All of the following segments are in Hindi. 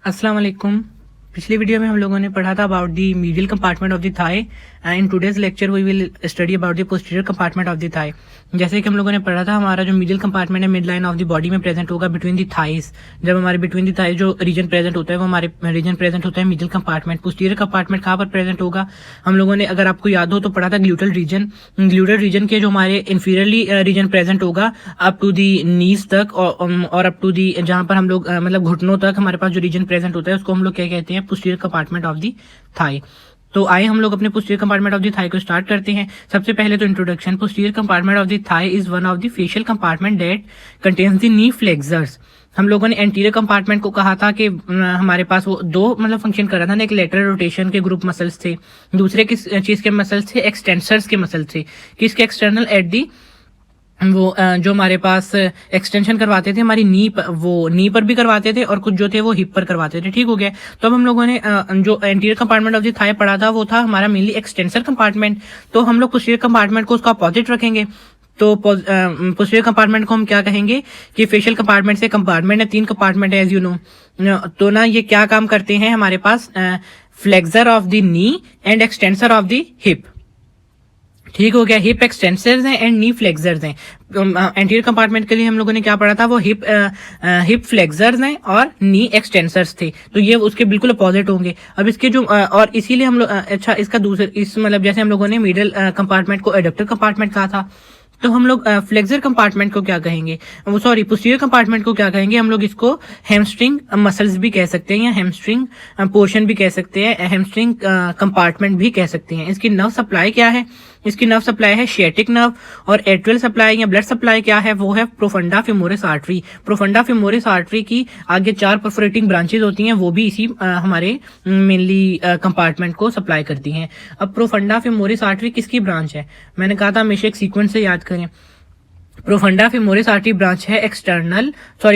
अस्सलाम वालेकुम। पिछली वीडियो में हम लोगों ने पढ़ा था about the medial compartment of the thigh. In today's lecture we will study about the posterior compartment of the thigh. जैसे कि हम लोगों ने पढ़ा था, हमारा जो मीडियल कंपार्टमेंट है mid line of the body में प्रेजेंट होगा बिटवीन द थाइस। जब हमारे बिटवीन द थाइस जो रीजन प्रेजेंट होता है वो हमारे रीजन प्रेजेंट होता है मीडियल कंपार्टमेंट। पोस्टीरियर कंपार्टमेंट कहाँ पर प्रेजेंट होगा? हम लोगों ने, अगर आपको याद हो तो, पढ़ा था ग्लूटल रीजन। ग्लूटल रीजन के जो हमारे इंफीरियरली रीजन प्रेजेंट होगा अप टू दी नीज तक और अप टू दी, जहां पर हम लोग मतलब घुटनों तक हमारे पास जो रीजन प्रेजेंट होता है उसको हम लोग क्या कहते हैं? Posterior compartment of the thigh. तो आइए हम लोग अपने posterior compartment of the thigh को स्टार्ट करते हैं। सबसे पहले तो introduction. Posterior compartment of the thigh is one of the fascial compartment that contains the knee flexors. हम लोगों ने एंटीरियर कंपार्टमेंट को कहा था कि हमारे पास वो दो मतलब फंक्शन कर रहा था ना, एक लेटरल रोटेशन के ग्रुप मसल्स थे, दूसरे किस चीज के मसल्स थे? एक्सटेंसर्स के मसल्स थे। किसके? एक्सटर्नल एट दी, वो जो हमारे पास एक्सटेंशन करवाते थे हमारी नी पर भी करवाते थे और कुछ जो थे वो हिप पर करवाते थे। ठीक हो गया। तो अब हम लोगों ने जो anterior compartment of the thigh पढ़ा था वो था हमारा मेनली एक्सटेंसर कंपार्टमेंट। तो हम लोग पोस्टीरियर कंपार्टमेंट को उसका अपोजिट रखेंगे। तो पोस्टीरियर कंपार्टमेंट को हम क्या कहेंगे कि फेशियल कंपार्टमेंट से कंपार्टमेंट है, 3 कंपार्टमेंट है एज यू नो। तो ना ये क्या काम करते हैं हमारे पास? Flexor of the knee and extensor of the hip. ठीक हो गया। हिप एक्सटेंसर्स हैं एंड नी फ्लेक्सर्स हैं। एंटीरियर कंपार्टमेंट के लिए हम लोगों ने क्या पढ़ा था? वो हिप फ्लेक्सर्स हैं और नी एक्सटेंसर्स थे। तो ये उसके बिल्कुल अपोजिट होंगे। अब इसके जो और इसीलिए हम लोग अच्छा इसका दूसरे इस मतलब जैसे हम लोगों ने मिडिल कंपार्टमेंट को एडक्टर कंपार्टमेंट कहा था, तो हम लोग फ्लेक्सर कंपार्टमेंट को क्या कहेंगे? वो सॉरी पोस्टीरियर कंपार्टमेंट को क्या कहेंगे? हम लोग इसको हैमस्ट्रिंग मसल्स भी कह सकते हैं या हैमस्ट्रिंग पोर्शन भी कह सकते हैं, हैमस्ट्रिंग कंपार्टमेंट भी कह सकते हैं। इसकी नर्व सप्लाई क्या है? इसकी नर्व सप्लाई है शिएटिक नर्व। और एट्रियल सप्लाई या ब्लड सप्लाई क्या है? वो है profunda femoris artery. Profunda femoris artery की आगे 4 परफोरेटिंग ब्रांचेज होती हैं, वो भी इसी हमारे मेनली कंपार्टमेंट को सप्लाई करती हैं। अब प्रोफंडा फेमोरिस आर्टरी किसकी ब्रांच है? मैंने कहा था हमेशा एक सीक्वेंस से याद करें। प्रोफंडा फेमोरिस आर्टरी ब्रांच है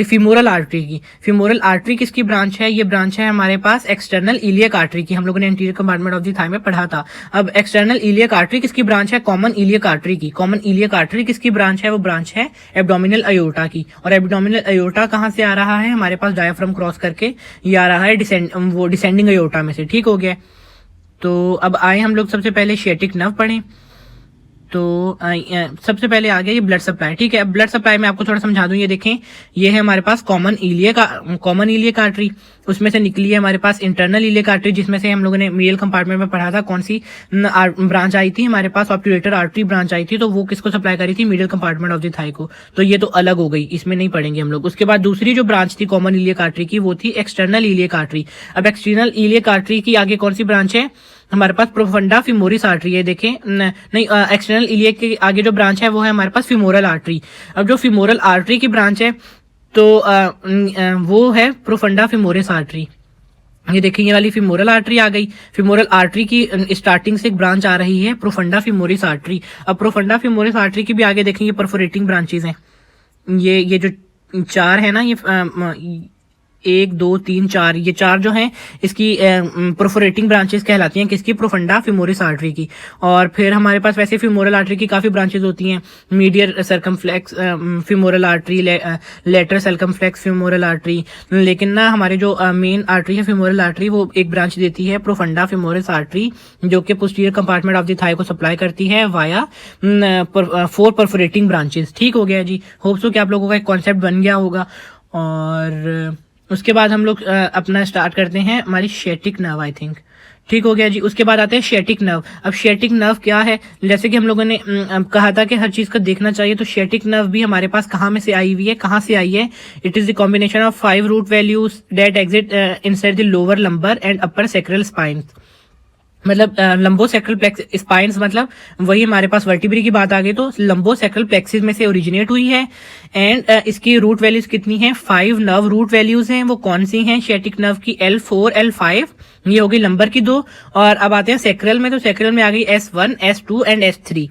फीमोरल आर्टरी की। फीमोरल आर्टरी किसकी ब्रांच है? ये ब्रांच है हमारे पास एक्सटर्नल इलियक आर्टरी की। हम लोगों ने anterior compartment of the thigh में पढ़ा था। अब एक्सटर्नल इलियक आर्टरी किसकी ब्रांच है? कॉमन इलियक आर्टरी की। कॉमन इलियक आर्टरी किसकी ब्रांच है? वो ब्रांच है एब्डोमिनल अयोर्टा की। और एब्डोमिनल अयोर्टा कहाँ से आ रहा है? हमारे पास डायाफ्राम क्रॉस करके ये आ रहा है डिसेंडिंग अयोर्टा में से। ठीक हो गया। तो अब आए हम लोग सबसे पहले शिएटिक नर्व पढ़ें। तो सबसे पहले आ गया ये ब्लड सप्लाई। ठीक है। अब ब्लड सप्लाई में आपको थोड़ा समझा दूं। ये देखें, ये है हमारे पास कॉमन इलियक आर्टरी। उसमें से निकली है हमारे पास इंटरनल इलियक आर्टरी, जिसमें से हम लोगों ने मीडियल कंपार्टमेंट में पढ़ा था कौन सी ब्रांच आई थी हमारे पास? ऑब्ट्यूरेटर आर्टरी ब्रांच आई थी। तो वो किसको सप्लाई करी थी? Medial compartment of the thigh को। तो ये तो अलग हो गई, इसमें नहीं पढ़ेंगे हम लोग। उसके बाद दूसरी जो ब्रांच थी कॉमन इलियक आर्टरी की, वो थी एक्सटर्नल इलियक आर्टरी। अब एक्सटर्नल इलियक आर्टरी की आगे कौन सी ब्रांच है? हमारे पास प्रोफंडा फेमोरिस आर्टरी है। देखें, नहीं, एक्सटर्नल इलियक के आगे जो ब्रांच है वो है हमारे पास फीमोरल आर्टरी। अब जो फीमोरल आर्टरी की ब्रांच है तो वो है प्रोफंडा फेमोरिस आर्टरी। ये देखिए, ये वाली फीमोरल आर्टरी आ गई। फीमोरल आर्टरी की स्टार्टिंग से एक ब्रांच आ रही है प्रोफंडा फेमोरिस आर्टरी। अब प्रोफंडा फेमोरिस आर्टरी की भी आगे देखेंगे परफोरेटिंग ब्रांचेस हैं। ये जो 4 है ना, ये 1 2 3 4, ये 4 जो हैं इसकी परफोरेटिंग ब्रांचेस कहलाती हैं। किसकी? प्रोफंडा फेमोरिस आर्टरी की। और फिर हमारे पास वैसे फीमोरल आर्टरी की काफी ब्रांचेस होती हैं। Medial circumflex femoral artery, lateral circumflex femoral artery. लेकिन ना हमारे जो मेन आर्टरी है फीमोरल आर्टरी, वो एक ब्रांच देती है प्रोफंडा फेमोरिस आर्टरी, जो कि posterior compartment of the thigh को सप्लाई करती है वाया 4 परफोरेटिंग ब्रांचेस। ठीक हो गया जी। होप सो कि आप लोगों का एक कॉन्सेप्ट बन गया होगा। और उसके बाद हम लोग अपना स्टार्ट करते हैं हमारी शिएटिक नर्व, आई थिंक। ठीक हो गया जी। उसके बाद आते हैं शिएटिक नर्व। अब शिएटिक नर्व क्या है? जैसे कि हम लोगों ने कहा था कि हर चीज को देखना चाहिए, तो शिएटिक नर्व भी हमारे पास कहाँ में से आई हुई है? कहाँ से आई है? It is the combination of 5 root values that exit inside the lower lumbar and upper sacral spine. मतलब लंबो सैक्रल प्लेक्स स्पाइन्स, मतलब वही हमारे पास वर्टिब्री की बात आ गई तो लंबो सैक्रल प्लेक्सिस में से ओरिजिनेट हुई है। एंड इसकी रूट वैल्यूज कितनी हैं? 5 नर्व रूट वैल्यूज हैं। वो कौन सी हैं? शिएटिक नर्व की L4 L5, ये हो गई लंबर की 2। और अब आते हैं सैक्रल में, तो सैक्रल में आ गई S1 S2 एंड S3।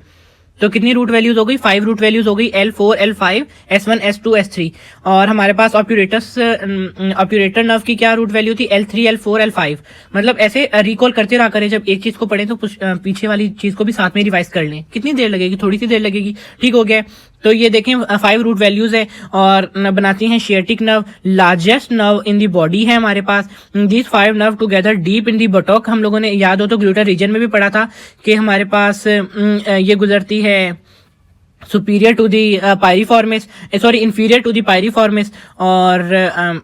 तो कितनी रूट वैल्यूज हो गई? 5 रूट वैल्यूज हो गई, L4 L5 S1 S2 S3। और हमारे पास ऑप्यूरेटर नर्व की क्या रूट वैल्यू थी? L3 L4 L5। मतलब ऐसे रिकॉल करते रहा करें, जब एक चीज को पढ़ें तो पीछे वाली चीज को भी साथ में रिवाइज कर लें। कितनी देर लगेगी? थोड़ी सी देर लगेगी। ठीक हो गया। तो ये देखें 5 रूट वैल्यूज है और बनाती हैं sciatic nerve. Largest nerve in the body है हमारे पास। This 5 nerve together deep in the buttock, हम लोगों ने याद हो तो ग्लूटल रीजन में भी पढ़ा था कि हमारे पास ये गुजरती है superior to the piriformis, sorry inferior to the piriformis, और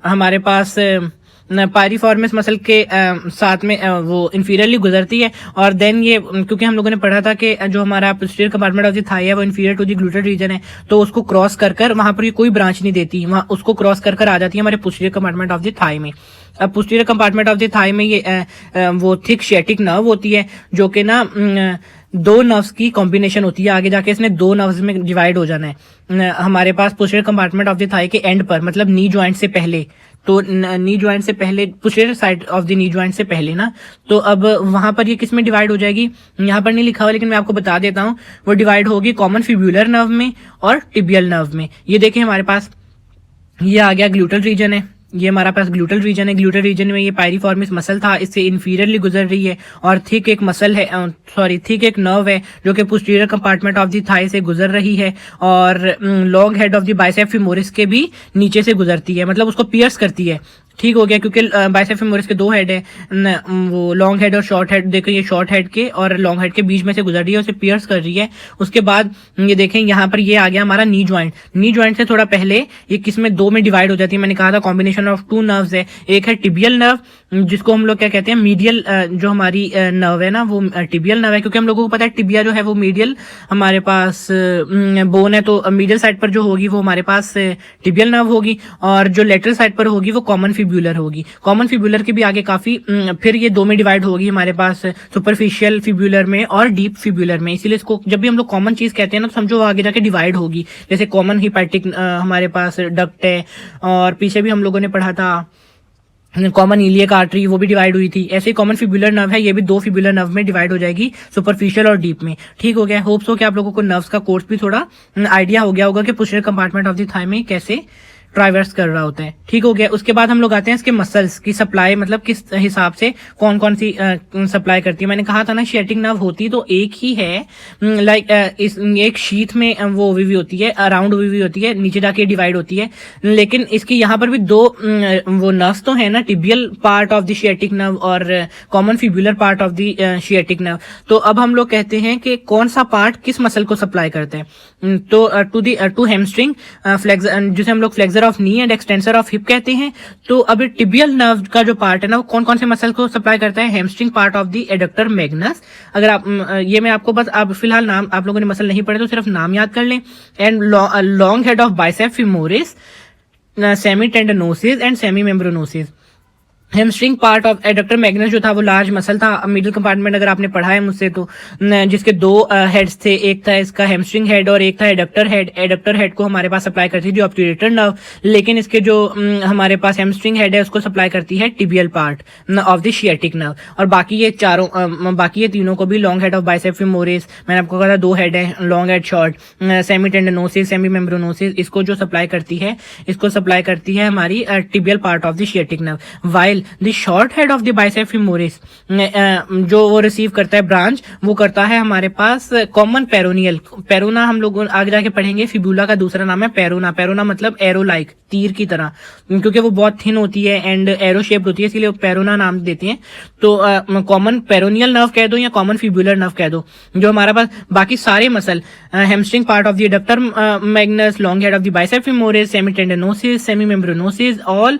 हमारे पास पायरीफॉर्मिस मसल के साथ में वो इंफीरियरली गुजरती है। और देन ये क्योंकि हम लोगों ने पढ़ा था कि जो हमारा posterior compartment of the thigh है वो inferior to the gluteal region है, तो उसको क्रॉस कर वहां पर ये कोई ब्रांच नहीं देती, वहां उसको क्रॉस कर आ जाती है हमारे posterior compartment of the thigh में। अब posterior compartment of the thigh में ये वो थिक शियाटिक नर्व होती है जो कि ना 2 नर्व्स की कॉम्बिनेशन होती है। आगे जाके इसने 2 नर्व्स में डिवाइड हो जाना है हमारे पास posterior compartment of the thigh के एंड पर, मतलब नी जॉइंट से पहले। तो नी जॉइंट से पहले, posterior side of the knee joint से पहले ना, तो अब वहां पर ये किस में डिवाइड हो जाएगी, यहाँ पर नहीं लिखा हुआ लेकिन मैं आपको बता देता हूँ। वो डिवाइड होगी कॉमन फिब्यूलर नर्व में और टिबियल नर्व में। ये देखें हमारे पास ये आ गया ग्लूटल रीजन है, ये हमारा पास ग्लूटल रीजन है। ग्लूटल रीजन में ये पायरीफॉर्मिस मसल था, इससे इंफीरियरली गुजर रही है, और थिक एक मसल है, सॉरी थिक एक नर्व है जो कि posterior compartment of the thigh से गुजर रही है, और long head of the bicep femoris के भी नीचे से गुजरती है, मतलब उसको पियर्स करती है। ठीक हो गया, क्योंकि बाइसेप फीमोरिस के 2 हेड है, वो लॉन्ग हेड और शॉर्ट हेड। देखो ये शॉर्ट हेड के और लॉन्ग हेड के बीच में से गुजर रही है, उसे पियर्स कर रही है। उसके बाद ये देखें यहाँ पर ये आ गया हमारा नी जॉइंट। नी जॉइंट से थोड़ा पहले ये किसमें 2 में डिवाइड हो जाती है। मैंने कहा था कॉम्बिनेशन ऑफ 2 नर्व्स है। एक है टिबियल नर्व, जिसको हम लोग क्या कहते हैं मीडियल, जो हमारी नर्व है ना वो टिबियल नर्व है, क्योंकि हम लोगों को पता है टिबिया जो है वो मीडियल हमारे पास बोन है, तो मीडियल साइड पर जो होगी वो हमारे पास टिबियल नर्व होगी, और जो लेटरल साइड पर होगी वो कॉमन फिब्यूलर होगी। कॉमन फिब्यूलर के भी आगे काफी फिर ये 2 में डिवाइड होगी हमारे पास, सुपरफिशियल फिब्यूलर में और डीप फिब्यूलर में। इसीलिए इसको जब भी हम लोग कॉमन चीज कहते हैं ना, तो समझो वो आगे जाके डिवाइड होगी। जैसे कॉमन हिपैटिक हमारे पास डक्ट है, और पीछे भी हम लोगों ने पढ़ा था कॉमन इलियक आर्टरी, वो भी डिवाइड हुई थी। ऐसे ही कॉमन फिब्यूलर नर्व है, ये भी 2 फिब्यूलर नर्व में डिवाइड हो जाएगी, सुपरफिशियल और डीप में। ठीक हो गया। होप्स हो कि आप लोगों को नर्व्स का कोर्स भी थोड़ा आइडिया हो गया होगा कि posterior compartment of the thigh में कैसे ट्राइवर्स कर रहा होता है। ठीक हो गया। उसके बाद हम लोग आते हैं इसके मसल्स की सप्लाई, मतलब किस हिसाब से कौन कौन सी सप्लाई करती है। मैंने कहा था ना शियाटिक नर्व होती तो एक ही है, लाइक इस एक शीथ में वो हुई हुई होती है, अराउंड हुई हुई होती है, नीचे जाके डिवाइड होती है। लेकिन इसकी यहाँ पर भी 2 वो नर्व्स तो है ना, tibial part of the sciatic nerve और common fibular part of the sciatic nerve. तो अब हम लोग कहते हैं कि कौन सा पार्ट किस मसल को सप्लाई करते हैं। तो टू हैमस्ट्रिंग जिसे हम लोग flexor of knee and extensor of hip कहते हैं। तो अब टिबियल नर्व का जो पार्ट है ना, वो कौन कौन से मसल को सप्लाई करता है। Hamstring part of the adductor Magnus. अगर आप ये मैं आपको बस आप फिलहाल नाम, आप लोगों ने मसल नहीं पढ़े तो सिर्फ नाम याद कर लें। And long head of bicep femoris, semi tendinosus and semi membranosus. Hamstring part of adductor magnus जो था वो लार्ज मसल था, मिडिल कंपार्टमेंट अगर आपने पढ़ा है मुझसे तो, जिसके 2 हेड्स थे, एक था इसका हैमस्ट्रिंग हेड और एक था एडक्टर हेड। एडक्टर हेड को हमारे पास सप्लाई करती थी ऑब्ट्यूरेटर नर्व, लेकिन इसके जो हमारे पास हैमस्ट्रिंग हेड है उसको सप्लाई करती है tibial part of the sciatic nerve. और बाकी ये तीनों को भी long head of bicep femoris, मैंने आपको कहा था 2 हेड है, long head short, semi tendinosus, semi membranosus, इसको जो सप्लाई करती है, इसको सप्लाई करती है हमारी tibial part of the sciatic nerve. While the short head of the bicep femoris जो वो रिसीव करता है ब्रांच, वो करता है हमारे पास कॉमन पेरोनियल। पेरोना हम लोग आगे जाके पढ़ेंगे, फिबुला का दूसरा नाम है पेरोना। पेरोना मतलब एरो लाइक, तीर की तरह, क्योंकि वो बहुत थिन होती है एंड एरो शेप्ड होती है, इसलिए पेरोना नाम देते हैं। तो कॉमन पेरोनियल नर्व कह दो या कॉमन फिब्यूलर नर्व कह दो। जो हमारा पास बाकी सारे muscle, hamstring part of the adductor magnus, long head of the bicep femoris, semi tendinosus, semi membranosus, all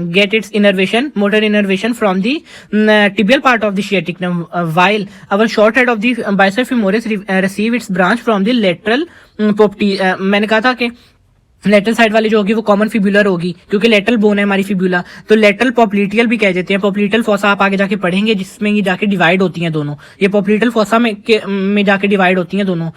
get its innervation, motor innervation from the tibial part of the sciatic nerve, while our short head of the bicep femoris receive its branch from the lateral मैंने कहा था कि लेटरल साइड वाली जो होगी वो कॉमन फिब्यूलर होगी, क्योंकि लेटरल बोन है हमारी फिब्यूला, तो लेटरल पॉप्लिटियल भी कह देते हैं। पॉप्लिटल फोसा आप आगे जाके पढ़ेंगे, जिसमें ये जाके डिवाइड होती हैं दोनों, ये पॉप्लिटल फोसा में जाके डिवाइड होती हैं दोनों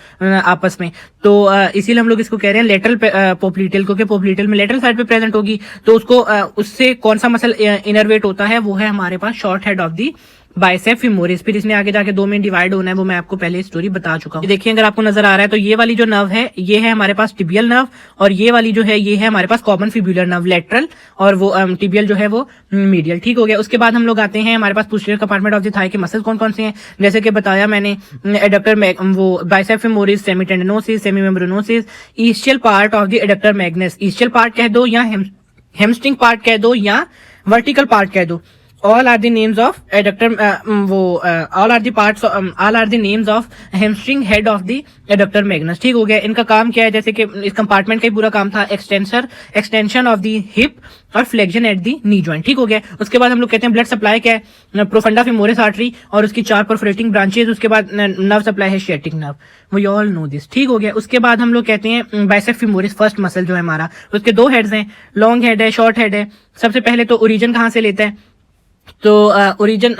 आपस में। तो इसीलिए हम लोग इसको कह रहे हैं लेटरल पॉप्लिटल, क्योंकि पॉप्लिटल में लेटरल साइड पे प्रेजेंट होगी। तो उसको उससे कौन सा मसल इनरवेट होता है, वो है हमारे पास short head of the bicep femoris, फिर इसने आगे जाके दो में डिवाइड होना है, वो मैं आपको पहले स्टोरी बता चुका हूँ। देखिए अगर आपको नजर आ रहा है तो ये वाली जो नर्व है ये है हमारे पास टिबियल नर्व, और ये वाली जो है ये है हमारे पास कॉमन फिब्युलर नर्व लेटरल, और वो टिबियल जो है वो मीडियल। ठीक हो गया। उसके बाद हम लोग आते हैं हमारे पास posterior compartment of the thigh के मसल्स कौन कौन से हैं। जैसे कि बताया मैंने, एडक्टर वो bicep femoris, semi tendinosus, semi membranosus, ischial part of the adductor magnus, ischial part कह दो या हेमस्ट्रिंग पार्ट कह दो या वर्टिकल पार्ट कह दो, all are the names of adductor all are the parts all are the names of hamstring head of the adductor magnus। ठीक हो गया। इनका काम क्या है, जैसे कि इस कंपार्टमेंट का ही पूरा काम था एक्सटेंशन ऑफ द हिप और flexion at the knee joint. ठीक हो गया। उसके बाद हम लोग कहते हैं ब्लड सप्लाई क्या है, प्रोफंडा फीमोरिस आर्टरी और उसकी 4 परफोरेटिंग ब्रांचेस। उसके बाद नर्व सप्लाई है sciatic nerve, we all know this. ठीक हो गया। उसके बाद हम लोग कहते हैं बाइसेप फीमोरिस फर्स्ट मसल जो है हमारा, उसके 2 हेड्स हैं, लॉन्ग हेड है, शॉर्ट हेड है। सबसे पहले तो ओरिजिन कहाँ से लेता है, तो origin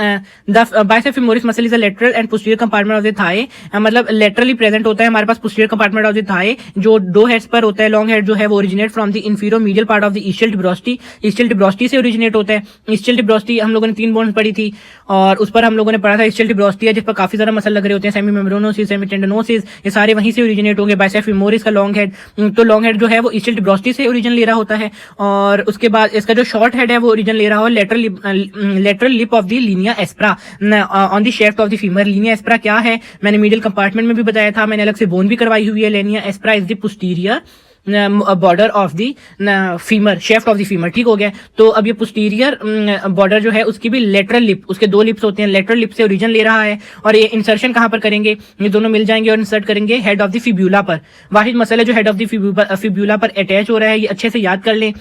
the bicep femoris muscle is a lateral and posterior compartment of the thigh, मतलब लेटरली प्रेजेंट होता है हमारे पास posterior compartment of the thigh, जो 2 हेड्स पर होता है। लॉन्ग हेड जो है वो originate from the inferior medial part of the ischial tuberosity, ischial tuberosity से ओरिजिनेट होता है। ईस्टियल ट्यूबरोसिटी हम लोगों ने 3 बोन्स पढ़ी थी और उस पर हम लोगों ने पढ़ा था ईस्टियल ट्यूबरोसिटी है जिस पर काफी ज्यादा मसल लग रहे होते हैं, सेमी मेम्ब्रेनोसिस, सेमी टेंडनोसिस, ये सारे वहीं से ओरिजिनेट होंगे। बाइसेप फीमोरिस का लॉन्ग हेड, तो लॉन्ग हेड जो है वो ईस्टियल ट्यूबरोसिटी से ओरिजिन ले रहा होता है, और उसके बाद इसका जो शॉर्ट हेड है वो ओरिजिन ले रहा हो lateral lip of the linea aspera on the shaft of the femur. Linea aspera क्या है, मैंने मिडिल कंपार्टमेंट में भी बताया था, मैंने अलग से बोन भी करवाई हुई है। Linea aspera is the posterior border of the femur, shaft of the femur. ठीक हो गया। तो अब ये पोस्टीरियर बॉर्डर जो है उसकी भी लेटरल लिप, उसके 2 लिप्स होते हैं, लेटरल लिप से ओरिजिन ले रहा है, और ये इंसर्शन कहां पर करेंगे, ये दोनों मिल जाएंगे और इंसर्ट करेंगे हेड ऑफ द फिब्यूला पर। वाहिद मसल है जो हेड ऑफ द फिब्यूला पर अटैच हो रहा है, ये अच्छे से याद कर लें,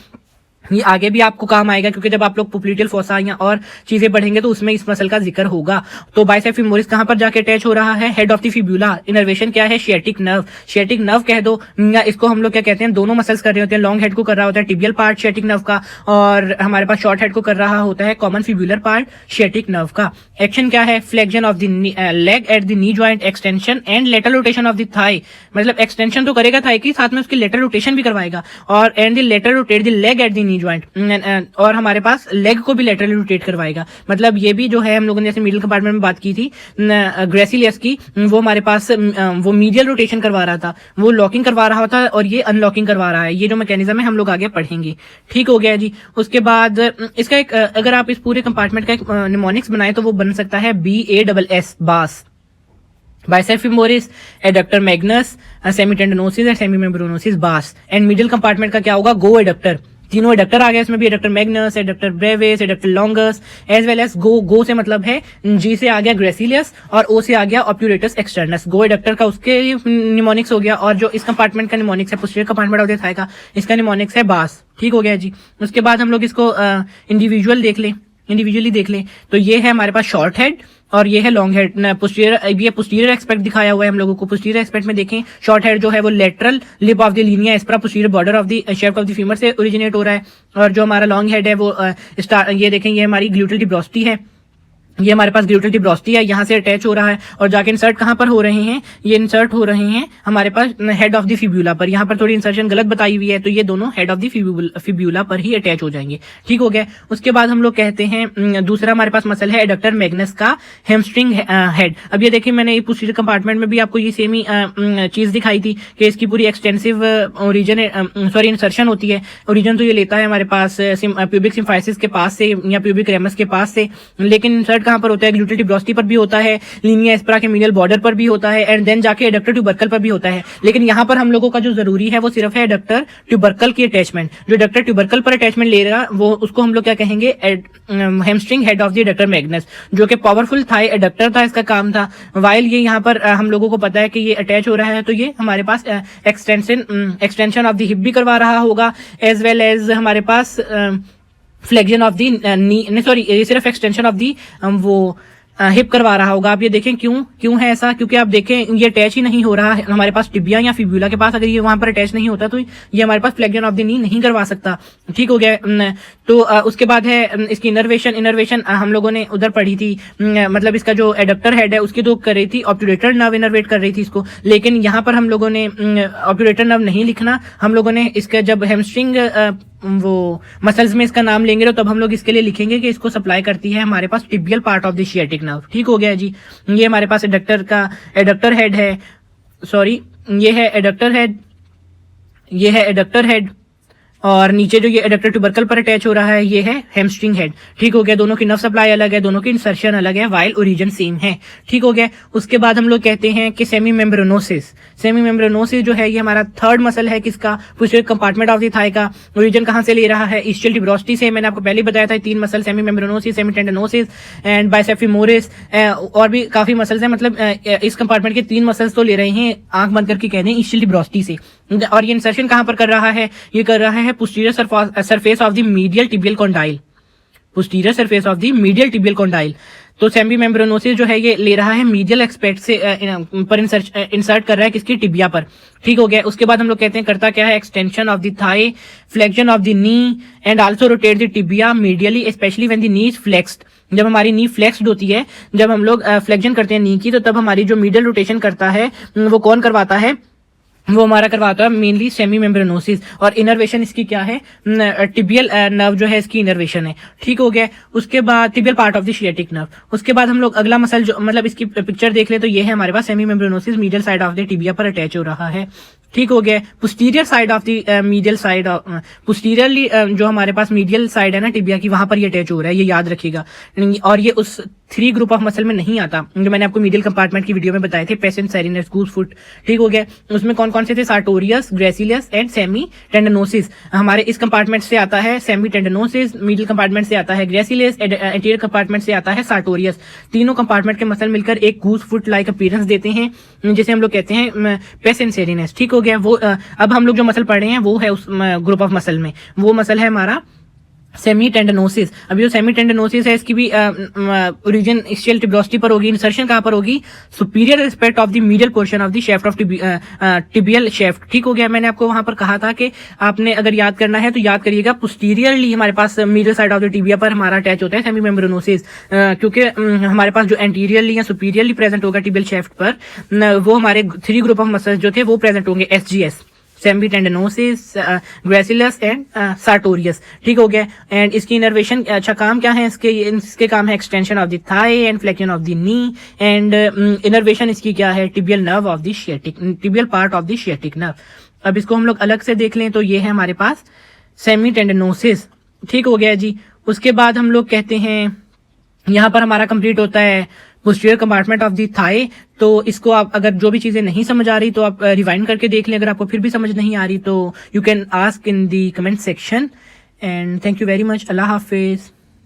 ये आगे भी आपको काम आएगा, क्योंकि जब आप लोग पोप्लिटियल फोसा या और चीजें पढ़ेंगे तो उसमें इस मसल का जिक्र होगा। तो बाइसेप फीमोरिस कहां पर जाके अटैच हो रहा है, head of the fibula. Innervation क्या है, शियाटिक नर्व, शियाटिक नर्व कह दो, या इसको हम लोग क्या कहते हैं, दोनों मसल्स कर रहे होते हैं। लॉन्ग हेड को कर रहा होता है टिबियल पार्ट शियाटिक नर्व का, और हमारे पास शॉर्ट हेड को कर रहा होता है common fibular part sciatic nerve का। एक्शन क्या है, flexion of the leg at the knee joint, extension and lateral rotation of the thigh, मतलब एक्सटेंशन तो करेगा थाई की, साथ में उसकी लेटरल रोटेशन भी करवाएगा, और and the lateral rotate the leg at the knee joint, और हमारे पास लेग को भी लेटरली रोटेट करवाएगा। मतलब ये भी जो है हम लोगों ने जैसे मिडिल कंपार्टमेंट में बात की थी ग्रेसिलियस की, वो हमारे पास वो मीडियल रोटेशन करवा रहा था, वो लॉकिंग करवा रहा था, और ये अनलॉकिंग करवा रहा है। ये जो मैकेनिज्म है हम लोग आगे पढ़ेंगे। ठीक हो गया जी। उसके बाद इसका एक अगर आप इस पूरे कंपार्टमेंट का एक निमोनिक्स बनाए तो वो बन सकता है BASS, bass. Bicep femoris, adductor magnus, semi tendinosus and semi membranosus, bass. And middle compartment का क्या होगा, गो एडक्टर। तीनों एडक्टर आ गए, इसमें भी adductor magnus, adductor brevis, adductor longus, as well as गो से मतलब है जी से आ गया ग्रेसिलियस, और ओ से आ गया ऑप्यूरेटस एक्सटर्नस। गो एडक्टर का उसके निमोनिक्स हो गया, और जो इस कंपार्टमेंट का निमोनिक्स है posterior compartment of the thigh का, इसका निमोनिक्स है बास। ठीक हो गया जी। उसके बाद हम लोग इसको इंडिविजुअली देख लें तो ये है हमारे पास शॉर्ट हेड और ये है लॉन्ग हेड। ये पोस्टीरियर एक्सपेक्ट दिखाया हुआ है हम लोगों को। पोस्टीरियर एक्सपेक्ट में देखें, शॉर्ट हेड जो है वो lateral lip of the linea aspera posterior border of the shaft of the femur से ओरिजिनेट हो रहा है, और जो हमारा लॉन्ग हेड है वो ये देखें, ये हमारी ग्लूटल ट्यूबरोसिटी है, ये हमारे पास ग्लूटल ट्यूबरोसिटी है, यहाँ से अटैच हो रहा है, और जाके इंसर्ट कहाँ पर हो रहे हैं, ये इंसर्ट हो रहे हैं हमारे पास हेड ऑफ द फिब्यूला पर। यहाँ पर थोड़ी इंसर्शन गलत बताई हुई है, तो ये दोनों हेड ऑफ द फिब्यूला पर ही अटैच हो जाएंगे। ठीक हो गया। उसके बाद हम लोग कहते हैं दूसरा हमारे पास मसल है एडक्टर मैग्नस का हैमस्ट्रिंग हेड। अब ये देखिए, मैंने पोस्टीरियर कंपार्टमेंट में भी आपको ये सेम ही चीज दिखाई थी कि इसकी पूरी एक्सटेंसिव इंसर्शन होती है। ओरिजिन तो ये लेता है हमारे पास प्यूबिक सिम्फाइसिस के पास से या प्यूबिक रेमस के पास से, लेकिन इंसर्ट कहां पर होता है, ग्लूटल ट्यूबरोसिटी पर भी होता है, लीनिया एस्प्रा के मीडियल बॉर्डर पर भी होता है, एंड देन जाके एडक्टर ट्यूबरकल पर भी होता है। लेकिन यहाँ पर हम लोगों का जो जरूरी है वो सिर्फ है एडक्टर ट्यूबरकल की अटैचमेंट। जो एडक्टर ट्यूबरकल पर अटैचमेंट ले रहा वो उसको हम लोग क्या कहेंगे, hamstring head of the adductor magnus, जो कि पावरफुल थाई एडक्टर था, इसका काम था। वाइल ये यहाँ पर हम लोगों को पता है कि ये अटैच हो रहा है, तो ये हमारे पास एक्सटेंशन ऑफ द हिप भी करवा रहा होगा, एज वेल एज हमारे पास फ्लेक्शन ऑफ दी ये सिर्फ एक्सटेंशन ऑफ दी वो हिप करवा रहा होगा। आप ये देखें क्यों है ऐसा, क्योंकि आप देखें ये अटैच ही नहीं हो रहा है हमारे पास टिबिया या फिब्यूला के पास। अगर ये वहां पर अटैच नहीं होता तो ये हमारे पास फ्लेक्शन ऑफ द नी नहीं करवा सकता। ठीक हो गया। तो उसके बाद है इसकी इनर्वेशन हम लोगों ने उधर पढ़ी थी, मतलब इसका जो एडक्टर हेड है उसकी तो कर रही थी ऑप्यूरेटर नर्व इनर्वेट कर रही थी इसको, लेकिन यहाँ पर हम लोगों ने ऑप्यूरेटर नर्व नहीं लिखना, हम लोगों ने इसका जब हैमस्ट्रिंग वो मसल्स में इसका नाम लेंगे तो तब हम लोग इसके लिए लिखेंगे कि इसको सप्लाई करती है हमारे पास tibial part of the sciatic nerve. ठीक हो गया जी। ये हमारे पास एडक्टर हेड है, सॉरी ये है एडक्टर हेड, ये है एडक्टर हेड, और नीचे जो ये एडक्टर ट्यूबरकल पर अटैच हो रहा है ये है हैमस्ट्रिंग हेड। ठीक हो गया। दोनों की नर्व सप्लाई अलग है, दोनों की इंसर्शन अलग है, वाइल ओरिजिन सेम है। ठीक हो गया। उसके बाद हम लोग कहते हैं कि सेमी मेम्ब्रेनोसिस। सेमी मेम्ब्रेनोसिस जो है ये हमारा थर्ड मसल है किसका, posterior compartment of the thigh का। ओरिजिन कहां से ले रहा है, इस्चियल ट्यूबरोसिटी से। मैंने आपको पहले बताया था 3 muscle, semi membranosus, semi tendinosus and biceps femoris, और भी काफी मसल्स हैं। मतलब इस कंपार्टमेंट के 3 मसल्स तो ले रहे हैं, आंख बंद करके कह दें, इस्चियल ट्यूबरोसिटी से। और ये इंसर्शन कहां पर कर रहा है, ये कर रहा है posterior surface of the medial tibial condyle, posterior surface of the medial tibial condyle. तो सेमी मेम्ब्रेनोसिस जो है ये ले रहा है मीडियल एक्सपेक्ट से पर इंसर्ट कर रहा है किसकी, टिबिया पर। ठीक हो गया। उसके बाद हम लोग कहते हैं करता क्या है, extension of the thigh, flexion of the knee and also rotate the tibia medially specially when the knee is flexed. जब हमारी नी फ्लेक्स्ड होती है, जब हम लोग फ्लेक्शन करते हैं नी की, तो तब हमारी जो मीडियल रोटेशन करता है वो कौन करवाता है, वो हमारा करवाता है मेनली सेमी मेम्ब्रेनोसिस। और इनर्वेशन इसकी क्या है, टिबियल नर्व जो है इसकी इनर्वेशन है। ठीक हो गया। उसके बाद tibial part of the sciatic nerve. उसके बाद हम लोग अगला मसल जो मतलब इसकी पिक्चर देख ले तो ये है हमारे पास semi membranosus medial side of the tibia पर अटैच हो रहा है। ठीक हो गया। Posterior side of the medial side, posteriorly जो हमारे पास मीडियल साइड है ना टिबिया की, वहां पर ये अटैच हो रहा है, ये याद रखिएगा। और ये उस 3 ग्रुप ऑफ मसल में नहीं आता जो मैंने आपको मीडियल कंपार्टमेंट की वीडियो में बताए थे, पेसेंट, सेरिनस, गूस फुट। ठीक हो गया। उसमें कौन कौन से थे, सार्टोरियस, ग्रेसिलियस एंड सेमी टेंडनोसिस। हमारे इस कंपार्टमेंट से आता है सेमी टेंडनोसिस, मिडिल कंपार्टमेंट से आता है ग्रेसिलियस, एंटीरियर कंपार्टमेंट से आता है सार्टोरियस। तीनों कंपार्टमेंट के मसल मिलकर एक गूस फुट लाइक अपीयरेंस देते हैं, जिसे हम लोग कहते हैं पेसेंट सेरिनस। ठीक हो गया। वो अब हम लोग जो मसल पढ़ रहे हैं वो है उस ग्रुप ऑफ मसल में, वो मसल है हमारा सेमी टेंडनोसिस। अभी जो सेमी टेंडनोसिस है इसकी भी ओरिजिन इस्चियल ट्यूबरोसिटी पर होगी, इंसर्शन कहां पर होगी, superior aspect of the medial portion of the shaft of tibial shaft. ठीक हो गया। मैंने आपको वहां पर कहा था कि आपने अगर याद करना है तो याद करिएगा, पोस्टीरियरली हमारे पास medial side of the tibia पर हमारा अटैच होता है सेमी मेम्ब्रेनोसिस, क्योंकि हमारे पास जो एंटीरियरली या सुपीरियरली प्रेजेंट होगा टिबियल शेफ्ट पर, वो हमारे 3 ग्रुप ऑफ मसल्स जो थे वो प्रेजेंट होंगे, SGS, सेमी टेंडनोसिस, ग्रेसिलस एंड सार्टोरियस। ठीक हो गया। एंड इसकी इनर्वेशन, अच्छा काम क्या है इसके काम है extension of the thigh and flexion of the knee and innervation इसकी क्या है, tibial nerve of the sciatic, tibial part of the sciatic nerve. अब इसको हम लोग अलग से देख लें तो ये है हमारे पास सेमी टेंडनोसिस। ठीक हो गया जी। उसके बाद हम लोग कहते हैं यहाँ पर हमारा कंप्लीट होता है posterior compartment of the thigh. तो इसको आप अगर जो भी चीजें नहीं समझ आ रही तो आप रिवाइंड करके देख लें। अगर आपको फिर भी समझ नहीं आ रही तो you can ask in the comment section. And thank you very much. Allah Hafiz.